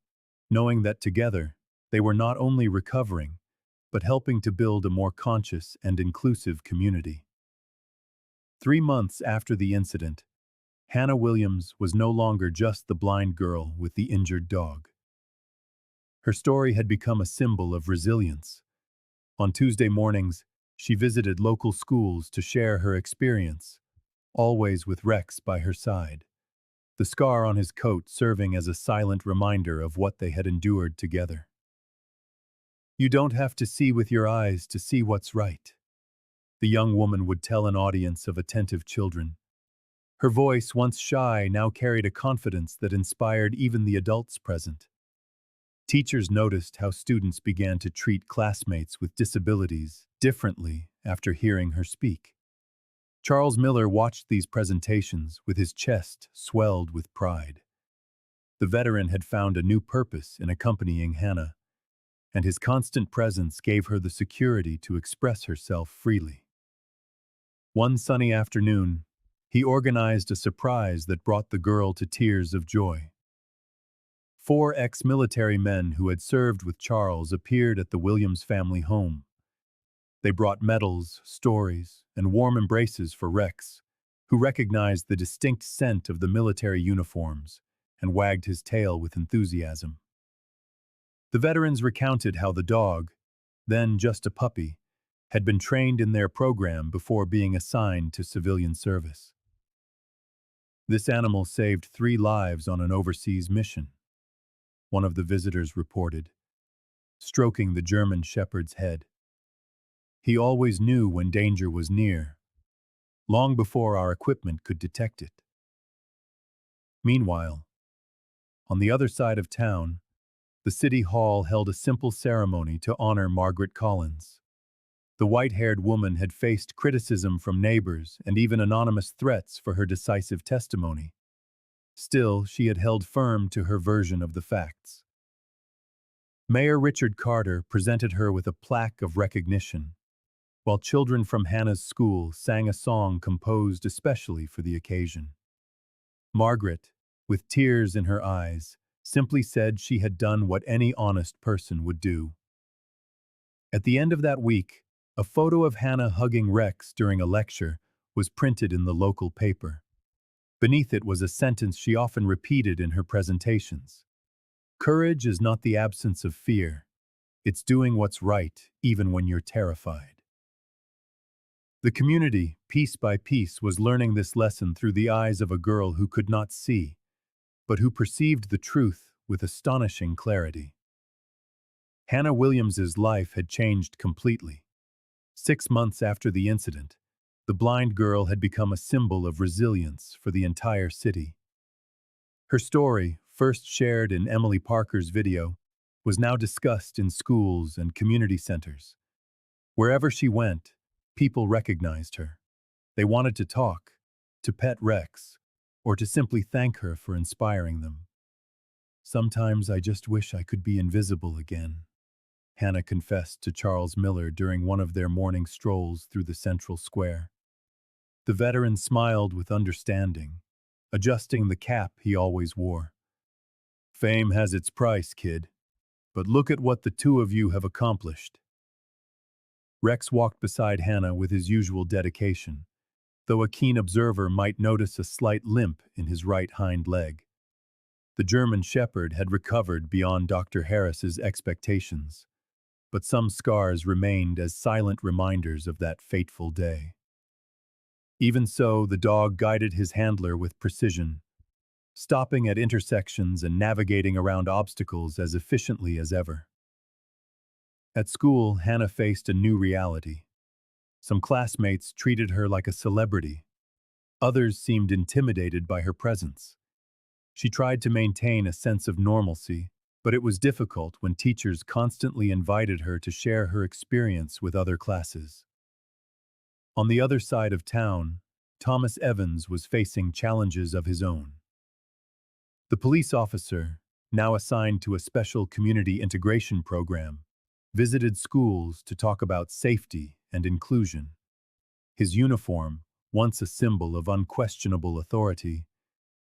knowing that together they were not only recovering, but helping to build a more conscious and inclusive community. 3 months after the incident, Hannah Williams was no longer just the blind girl with the injured dog. Her story had become a symbol of resilience. On Tuesday mornings, she visited local schools to share her experience, always with Rex by her side, the scar on his coat serving as a silent reminder of what they had endured together. "You don't have to see with your eyes to see what's right," the young woman would tell an audience of attentive children. Her voice, once shy, now carried a confidence that inspired even the adults present. Teachers noticed how students began to treat classmates with disabilities differently after hearing her speak. Charles Miller watched these presentations with his chest swelled with pride. The veteran had found a new purpose in accompanying Hannah, and his constant presence gave her the security to express herself freely. One sunny afternoon, he organized a surprise that brought the girl to tears of joy. 4 ex-military men who had served with Charles appeared at the Williams family home. They brought medals, stories, and warm embraces for Rex, who recognized the distinct scent of the military uniforms and wagged his tail with enthusiasm. The veterans recounted how the dog, then just a puppy, had been trained in their program before being assigned to civilian service. "This animal saved 3 lives on an overseas mission," one of the visitors reported, stroking the German Shepherd's head. "He always knew when danger was near, long before our equipment could detect it." Meanwhile, on the other side of town, the city hall held a simple ceremony to honor Margaret Collins. The white-haired woman had faced criticism from neighbors and even anonymous threats for her decisive testimony. Still, she had held firm to her version of the facts. Mayor Richard Carter presented her with a plaque of recognition, while children from Hannah's school sang a song composed especially for the occasion. Margaret, with tears in her eyes, simply said she had done what any honest person would do. At the end of that week, a photo of Hannah hugging Rex during a lecture was printed in the local paper. Beneath it was a sentence she often repeated in her presentations. Courage is not the absence of fear. It's doing what's right, even when you're terrified. The community, piece by piece, was learning this lesson through the eyes of a girl who could not see, but who perceived the truth with astonishing clarity. Hannah Williams's life had changed completely. 6 months after the incident, the blind girl had become a symbol of resilience for the entire city. Her story, first shared in Emily Parker's video, was now discussed in schools and community centers. Wherever she went, people recognized her. They wanted to talk, to pet Rex, or to simply thank her for inspiring them. Sometimes I just wish I could be invisible again, Hannah confessed to Charles Miller during one of their morning strolls through the central square. The veteran smiled with understanding, adjusting the cap he always wore. Fame has its price, kid, but look at what the two of you have accomplished. Rex walked beside Hannah with his usual dedication, though a keen observer might notice a slight limp in his right hind leg. The German Shepherd had recovered beyond Dr. Harris's expectations, but some scars remained as silent reminders of that fateful day. Even so, the dog guided his handler with precision, stopping at intersections and navigating around obstacles as efficiently as ever. At school, Hannah faced a new reality. Some classmates treated her like a celebrity. Others seemed intimidated by her presence. She tried to maintain a sense of normalcy, but it was difficult when teachers constantly invited her to share her experience with other classes. On the other side of town, Thomas Evans was facing challenges of his own. The police officer, now assigned to a special community integration program, visited schools to talk about safety and inclusion. His uniform, once a symbol of unquestionable authority,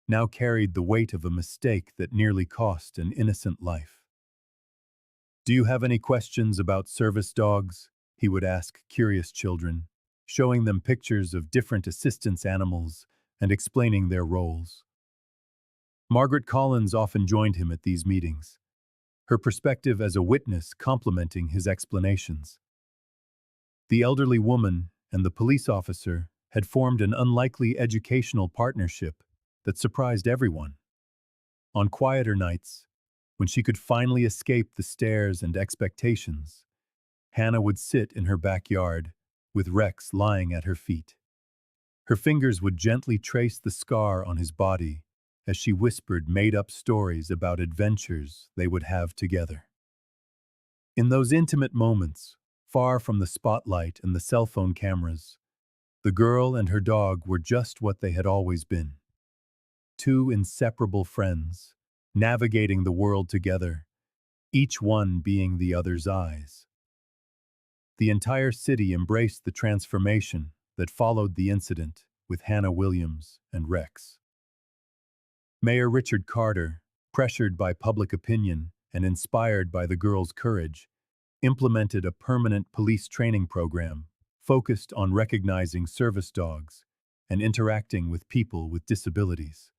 now carried the weight of a mistake that nearly cost an innocent life. "Do you have any questions about service dogs?" he would ask curious children, showing them pictures of different assistance animals and explaining their roles. Margaret Collins often joined him at these meetings, her perspective as a witness complementing his explanations. The elderly woman and the police officer had formed an unlikely educational partnership that surprised everyone. On quieter nights, when she could finally escape the stares and expectations, Hannah would sit in her backyard with Rex lying at her feet. Her fingers would gently trace the scar on his body as she whispered made-up stories about adventures they would have together. In those intimate moments, far from the spotlight and the cell phone cameras, the girl and her dog were just what they had always been. Two inseparable friends, navigating the world together, each one being the other's eyes. The entire city embraced the transformation that followed the incident with Hannah Williams and Rex. Mayor Richard Carter, pressured by public opinion and inspired by the girl's courage, implemented a permanent police training program focused on recognizing service dogs and interacting with people with disabilities.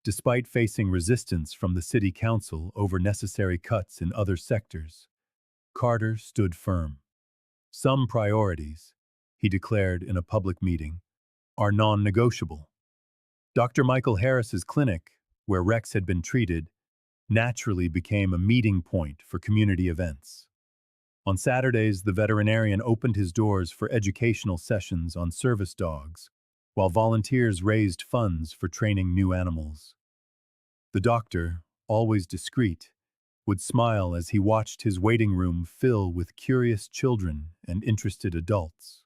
Despite facing resistance from the city council over necessary cuts in other sectors, Carter stood firm. "Some priorities," he declared in a public meeting, "are non-negotiable." Dr. Michael Harris's clinic, where Rex had been treated, naturally became a meeting point for community events. On Saturdays, the veterinarian opened his doors for educational sessions on service dogs, while volunteers raised funds for training new animals. The doctor, always discreet, would smile as he watched his waiting room fill with curious children and interested adults.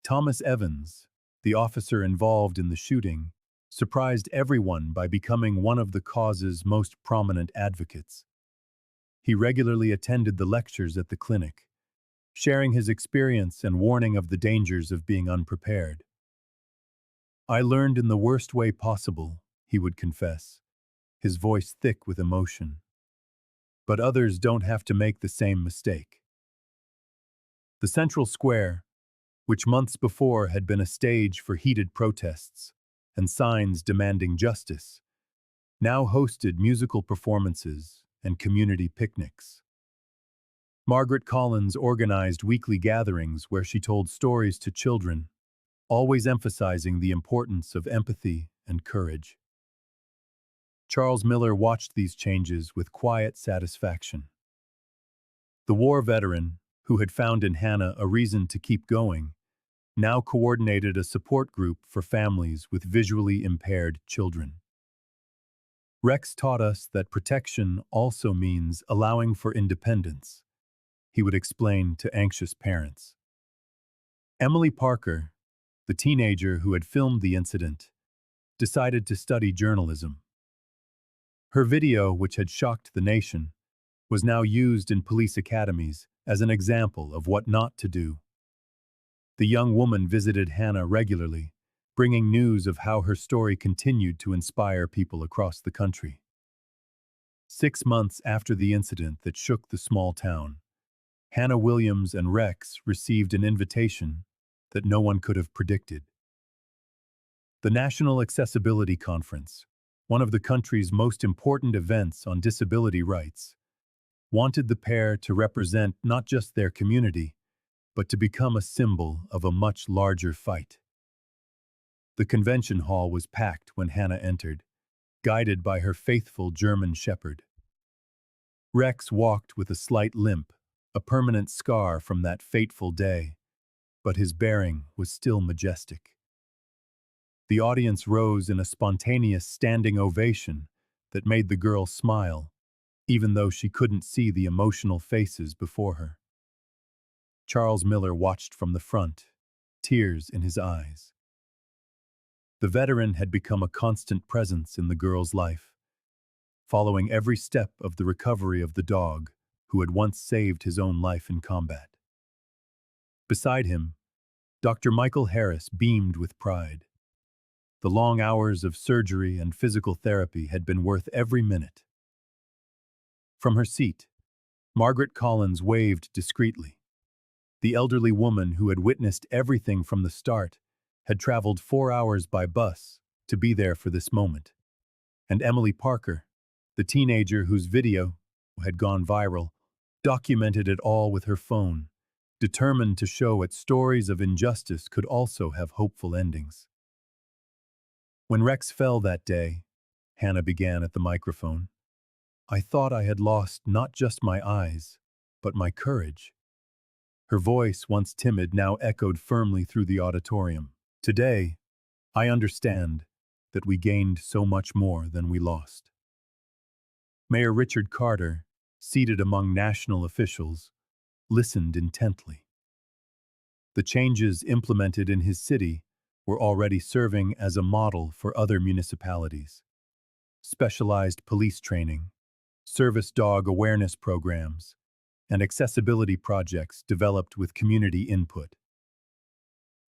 Thomas Evans, the officer involved in the shooting, surprised everyone by becoming one of the cause's most prominent advocates. He regularly attended the lectures at the clinic, sharing his experience and warning of the dangers of being unprepared. "I learned in the worst way possible," he would confess, his voice thick with emotion. "But others don't have to make the same mistake." The central square, which months before had been a stage for heated protests and signs demanding justice, now hosted musical performances and community picnics. Margaret Collins organized weekly gatherings where she told stories to children, always emphasizing the importance of empathy and courage. Charles Miller watched these changes with quiet satisfaction. The war veteran, who had found in Hannah a reason to keep going, now coordinated a support group for families with visually impaired children. Rex taught us that protection also means allowing for independence, he would explain to anxious parents. Emily Parker, the teenager who had filmed the incident, decided to study journalism. Her video, which had shocked the nation, was now used in police academies as an example of what not to do. The young woman visited Hannah regularly, bringing news of how her story continued to inspire people across the country. 6 months after the incident that shook the small town, Hannah Williams and Rex received an invitation that no one could have predicted. The National Accessibility Conference, one of the country's most important events on disability rights, wanted the pair to represent not just their community, but to become a symbol of a much larger fight. The convention hall was packed when Hannah entered, guided by her faithful German shepherd. Rex walked with a slight limp, a permanent scar from that fateful day, but his bearing was still majestic. The audience rose in a spontaneous standing ovation that made the girl smile, even though she couldn't see the emotional faces before her. Charles Miller watched from the front, tears in his eyes. The veteran had become a constant presence in the girl's life, following every step of the recovery of the dog who had once saved his own life in combat. Beside him, Dr. Michael Harris beamed with pride. The long hours of surgery and physical therapy had been worth every minute. From her seat, Margaret Collins waved discreetly. The elderly woman who had witnessed everything from the start had traveled 4 hours by bus to be there for this moment. And Emily Parker, the teenager whose video had gone viral, documented it all with her phone, determined to show that stories of injustice could also have hopeful endings. When Rex fell that day, Hannah began at the microphone, "I thought I had lost not just my eyes, but my courage." Her voice, once timid, now echoed firmly through the auditorium. "Today, I understand that we gained so much more than we lost." Mayor Richard Carter, seated among national officials, listened intently. The changes implemented in his city were already serving as a model for other municipalities. Specialized police training, service dog awareness programs, and accessibility projects developed with community input.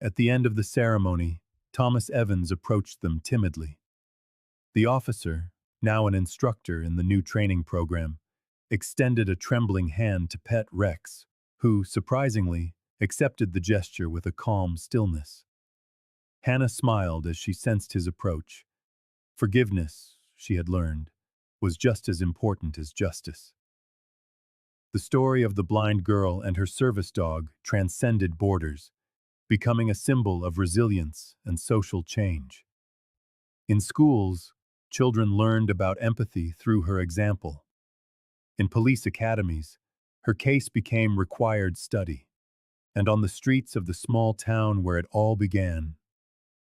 At the end of the ceremony, Thomas Evans approached them timidly. The officer, now an instructor in the new training program, extended a trembling hand to pet Rex, who, surprisingly, accepted the gesture with a calm stillness. Hannah smiled as she sensed his approach. Forgiveness, she had learned, was just as important as justice. The story of the blind girl and her service dog transcended borders, becoming a symbol of resilience and social change. In schools, children learned about empathy through her example. In police academies, her case became required study. And on the streets of the small town where it all began,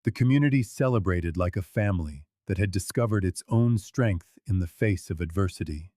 the community celebrated like a family that had discovered its own strength in the face of adversity.